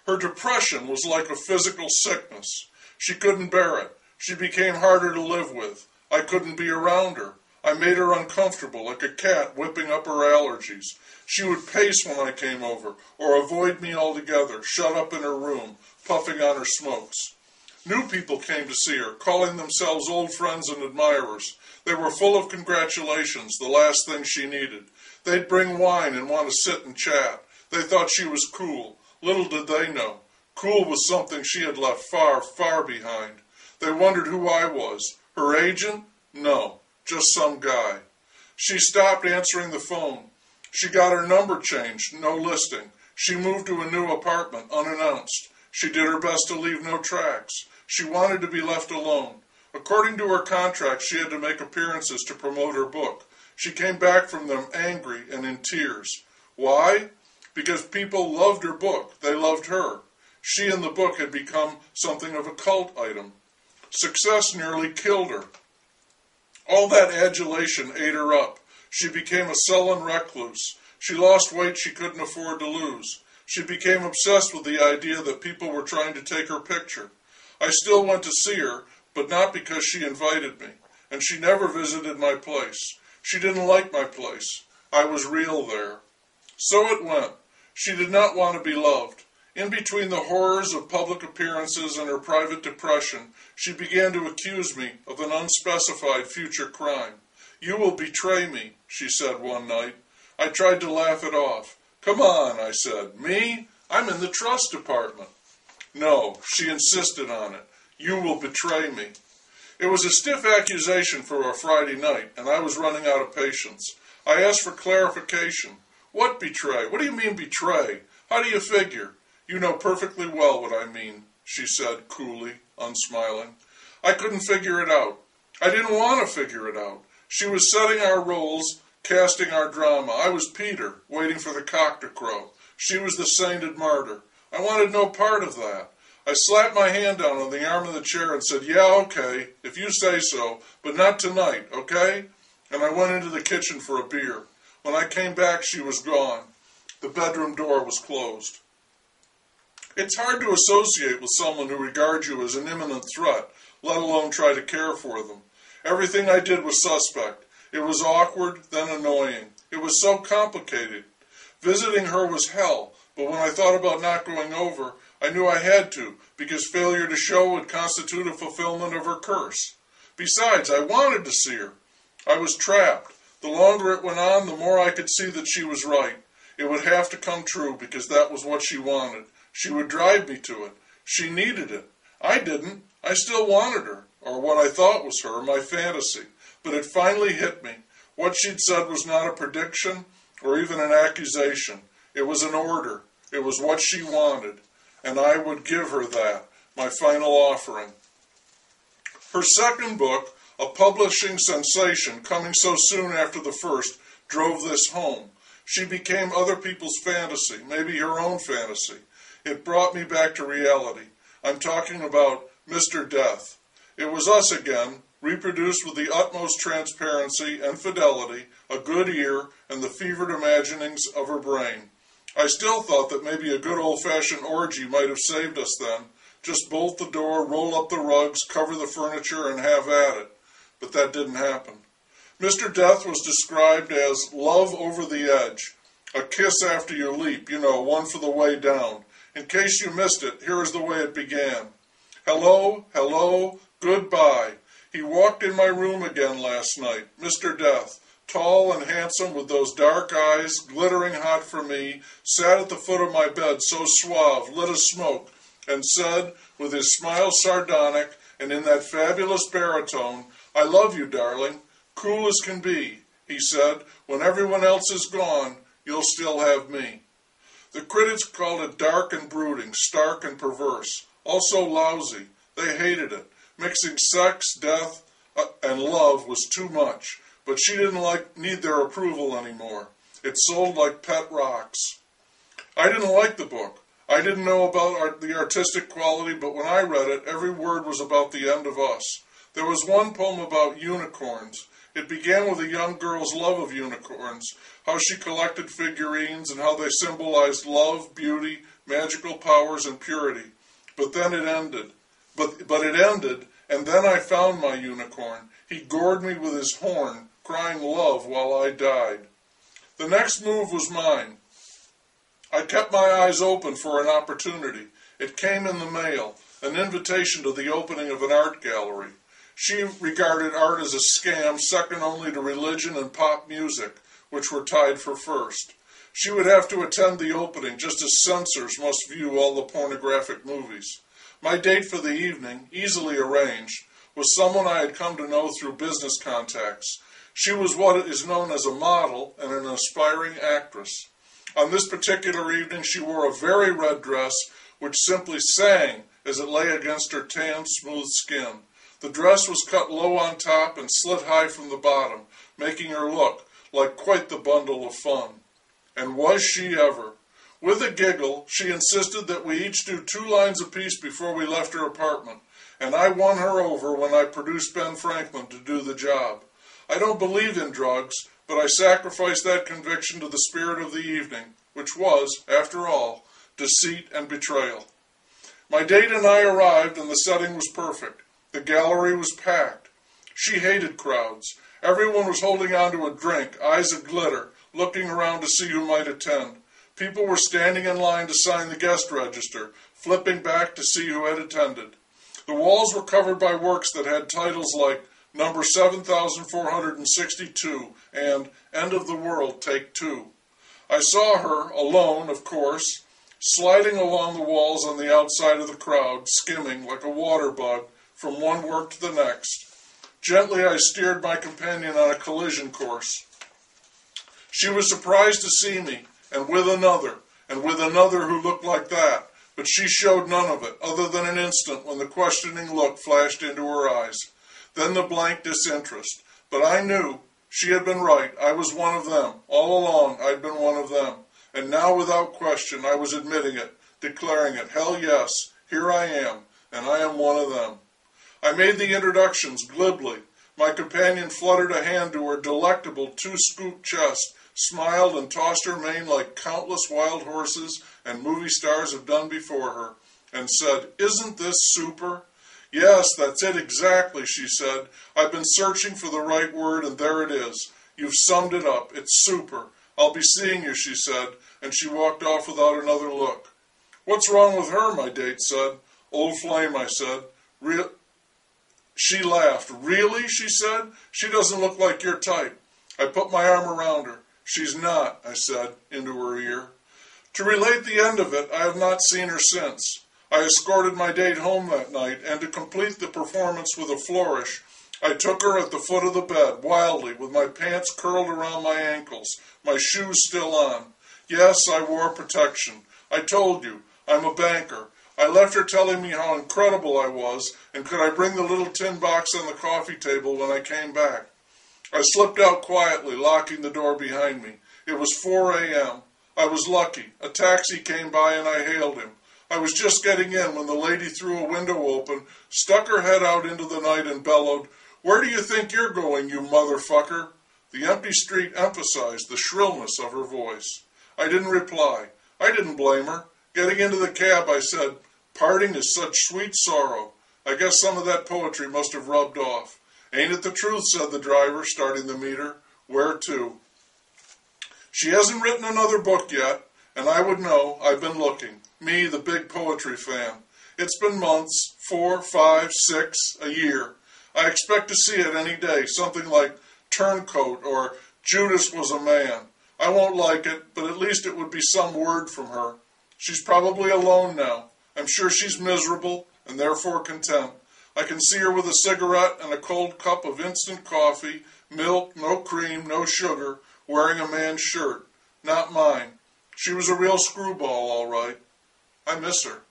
Her depression was like a physical sickness. She couldn't bear it. She became harder to live with. I couldn't be around her. I made her uncomfortable, like a cat whipping up her allergies. She would pace when I came over, or avoid me altogether, shut up in her room, puffing on her smokes. New people came to see her, calling themselves old friends and admirers. They were full of congratulations, the last thing she needed. They'd bring wine and want to sit and chat. They thought she was cool. Little did they know. Cool was something she had left far, far behind. They wondered who I was. Her agent? No, just some guy. She stopped answering the phone. She got her number changed, no listing. She moved to a new apartment, unannounced. She did her best to leave no tracks. She wanted to be left alone. According to her contract, she had to make appearances to promote her book. She came back from them angry and in tears. Why? Because people loved her book. They loved her. She and the book had become something of a cult item. Success nearly killed her. All that adulation ate her up. She became a sullen recluse. She lost weight she couldn't afford to lose. She became obsessed with the idea that people were trying to take her picture. I still went to see her, but not because she invited me. And she never visited my place. She didn't like my place. I was real there. So it went. She did not want to be loved. In between the horrors of public appearances and her private depression, she began to accuse me of an unspecified future crime. "You will betray me," she said one night. I tried to laugh it off. "Come on," I said. "Me? I'm in the trust department." No, she insisted on it. "You will betray me." It was a stiff accusation for a Friday night, and I was running out of patience. I asked for clarification. "What betray? What do you mean betray? How do you figure?" "You know perfectly well what I mean," she said coolly, unsmiling. I couldn't figure it out. I didn't want to figure it out. She was setting our roles, casting our drama. I was Peter, waiting for the cock to crow. She was the sainted martyr. I wanted no part of that. I slapped my hand down on the arm of the chair and said, "Yeah, okay, if you say so, but not tonight, okay?" And I went into the kitchen for a beer. When I came back, she was gone. The bedroom door was closed. It's hard to associate with someone who regards you as an imminent threat, let alone try to care for them. Everything I did was suspect. It was awkward, then annoying. It was so complicated. Visiting her was hell, but when I thought about not going over, I knew I had to, because failure to show would constitute a fulfillment of her curse. Besides, I wanted to see her. I was trapped. The longer it went on, the more I could see that she was right. It would have to come true, because that was what she wanted. She would drive me to it. She needed it. I didn't. I still wanted her, or what I thought was her, my fantasy. But it finally hit me. What she'd said was not a prediction or even an accusation. It was an order. It was what she wanted. And I would give her that, my final offering. Her second book, a publishing sensation coming so soon after the first, drove this home. She became other people's fantasy, maybe her own fantasy. It brought me back to reality. I'm talking about Mr. Death. It was us again, reproduced with the utmost transparency and fidelity, a good ear, and the fevered imaginings of her brain. I still thought that maybe a good old-fashioned orgy might have saved us then. Just bolt the door, roll up the rugs, cover the furniture, and have at it. But that didn't happen. Mr. Death was described as love over the edge, a kiss after you leap, one for the way down. In case you missed it, here is the way it began. Hello, hello, goodbye. He walked in my room again last night, Mr. Death, tall and handsome with those dark eyes, glittering hot for me, sat at the foot of my bed so suave, lit a smoke, and said, with his smile sardonic and in that fabulous baritone, "I love you, darling, cool as can be," he said, "when everyone else is gone, you'll still have me." The critics called it dark and brooding, stark and perverse, also lousy. They hated it. Mixing sex, death, and love was too much, but she didn't need their approval anymore. It sold like pet rocks. I didn't like the book. I didn't know about the artistic quality, but when I read it, every word was about the end of us. There was one poem about unicorns. It began with a young girl's love of unicorns, how she collected figurines and how they symbolized love, beauty, magical powers, and purity. But then it ended. But it ended, and then I found my unicorn. He gored me with his horn, crying love while I died. The next move was mine. I kept my eyes open for an opportunity. It came in the mail, an invitation to the opening of an art gallery. She regarded art as a scam second only to religion and pop music, which were tied for first. She would have to attend the opening, just as censors must view all the pornographic movies. My date for the evening, easily arranged, was someone I had come to know through business contacts. She was what is known as a model and an aspiring actress. On this particular evening, she wore a very red dress, which simply sang as it lay against her tan, smooth skin. The dress was cut low on top and slit high from the bottom, making her look like quite the bundle of fun. And was she ever? With a giggle, she insisted that we each do 2 lines apiece before we left her apartment, and I won her over when I produced Ben Franklin to do the job. I don't believe in drugs, but I sacrificed that conviction to the spirit of the evening, which was, after all, deceit and betrayal. My date and I arrived, and the setting was perfect. The gallery was packed. She hated crowds. Everyone was holding on to a drink, eyes aglitter, looking around to see who might attend. People were standing in line to sign the guest register, flipping back to see who had attended. The walls were covered by works that had titles like Number 7462 and End of the World, Take 2. I saw her, alone, of course, sliding along the walls on the outside of the crowd, skimming like a water bug from one work to the next. Gently I steered my companion on a collision course. She was surprised to see me, and with another who looked like that, but she showed none of it, other than an instant when the questioning look flashed into her eyes. Then the blank disinterest. But I knew she had been right. I was one of them. All along, I'd been one of them. And now, without question, I was admitting it, declaring it. Hell yes, here I am, and I am one of them. I made the introductions glibly. My companion fluttered a hand to her delectable 2-scoop chest, smiled and tossed her mane like countless wild horses and movie stars have done before her, and said, "Isn't this super?" "Yes, that's it exactly," she said. "I've been searching for the right word, and there it is. You've summed it up. It's super. I'll be seeing you," she said, and she walked off without another look. "What's wrong with her?" my date said. "Old flame," I said. She laughed. "Really?" she said. "She doesn't look like your type." I put my arm around her. "She's not," I said, into her ear. To relate the end of it, I have not seen her since. I escorted my date home that night, and to complete the performance with a flourish, I took her at the foot of the bed, wildly, with my pants curled around my ankles, my shoes still on. Yes, I wore protection. I told you, I'm a banker. I left her telling me how incredible I was, and could I bring the little tin box on the coffee table when I came back. I slipped out quietly, locking the door behind me. It was 4 a.m. I was lucky. A taxi came by and I hailed him. I was just getting in when the lady threw a window open, stuck her head out into the night and bellowed, "Where do you think you're going, you motherfucker?" The empty street emphasized the shrillness of her voice. I didn't reply. I didn't blame her. Getting into the cab, I said, "Parting is such sweet sorrow. I guess some of that poetry must have rubbed off." "Ain't it the truth?" said the driver, starting the meter. "Where to?" She hasn't written another book yet, and I would know. I've been looking. Me, the big poetry fan. It's been months, 4, 5, 6, a year. I expect to see it any day, something like Turncoat or Judas Was a Man. I won't like it, but at least it would be some word from her. She's probably alone now. I'm sure she's miserable and therefore content. I can see her with a cigarette and a cold cup of instant coffee, milk, no cream, no sugar, wearing a man's shirt. Not mine. She was a real screwball, all right. I miss her.